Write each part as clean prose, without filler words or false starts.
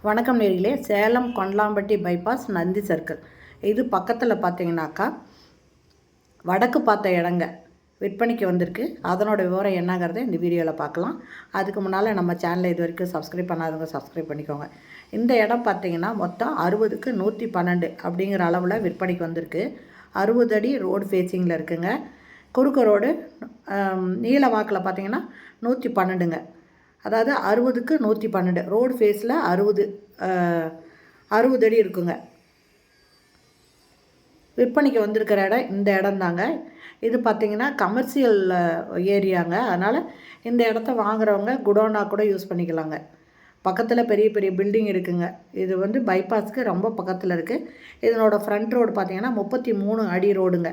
வணக்கம் நேர்களே. Salem Kondalampatti bypass Nandi circle. இது பக்கத்தில் பார்த்தீங்கன்னாக்கா வடக்கு பார்த்த இடங்க விற்பனைக்கு வந்திருக்கு. அதனோட விவரம் என்னங்கிறத இந்த வீடியோவில் பார்க்கலாம். அதுக்கு முன்னால் நம்ம சேனலை இது வரைக்கும் சப்ஸ்கிரைப் பண்ணாதவங்க சப்ஸ்கிரைப் பண்ணிக்கோங்க. இந்த இடம் பார்த்தீங்கன்னா மொத்தம் 60க்கு 112 அப்படிங்கிற அளவில் விற்பனைக்கு வந்திருக்கு. 60 அடி ரோடு ஃபேஸிங்கில் இருக்குங்க. குறுக்கு ரோடு நீல வாக்கில் பார்த்தீங்கன்னா 112ங்க. அதாவது 60க்கு 112 ரோடு ஃபேஸில் 60 அடி இருக்குங்க. விற்பனைக்கு வந்திருக்கிற இடம் இந்த இடம் தாங்க. இது பார்த்திங்கன்னா கமர்ஷியல் ஏரியாங்க. அதனால் இந்த இடத்த வாங்குறவங்க குடோனாக கூட யூஸ் பண்ணிக்கலாங்க. பக்கத்தில் பெரிய பெரிய பில்டிங் இருக்குங்க. இது வந்து பைபாஸ்க்கு ரொம்ப பக்கத்தில் இருக்குது. இதனோட ஃப்ரண்ட் ரோடு பார்த்திங்கன்னா 33 அடி ரோடுங்க.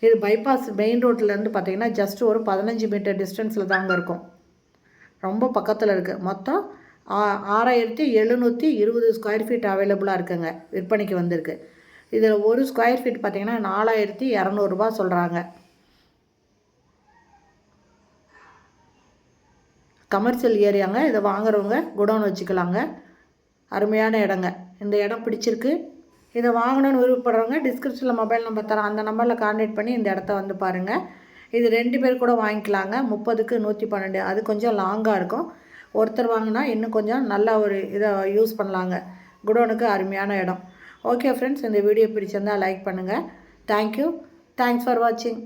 இது பைபாஸ் மெயின் ரோட்லேருந்து பார்த்திங்கன்னா ஜஸ்ட் ஒரு 15 மீட்டர் டிஸ்டன்ஸில் தாங்க இருக்கும். ரொம்ப பக்கத்தில் இருக்குது. மொத்தம் 6720 ஸ்கொயர் ஃபீட் அவைலபிளாக இருக்குங்க. விற்பனைக்கு வந்திருக்கு. இதில் ஒரு ஸ்கொயர் ஃபீட் பார்த்திங்கன்னா 4200 சொல்கிறாங்க. கமர்ஷியல் ஏரியாங்க. இதை வாங்குறவங்க குடோன் வச்சுக்கலாங்க. அருமையான இடங்க. இந்த இடம் பிடிச்சிருக்கு. இதை வாங்கணும்னு விருப்பப்படுறவங்க டிஸ்கிரிப்ஷனில் மொபைல் நம்பர் தரேன். அந்த நம்பரில் கான்டாக்ட் பண்ணி இந்த இடத்த வந்து பாருங்கள். இது 2 பேர் கூட வாங்கிக்கலாங்க. 30க்கு 112. அது கொஞ்சம் லாங்காக இருக்கும். ஒருத்தர் வாங்கினா இன்னும் கொஞ்சம் நல்ல ஒரு இதை யூஸ் பண்ணலாங்க. குடோனுக்கு அருமையான இடம். ஓகே ஃப்ரெண்ட்ஸ், இந்த வீடியோ பிடிச்சிருந்தால் லைக் பண்ணுங்கள். தேங்க்யூ. தேங்க்ஸ் ஃபார் வாட்சிங்.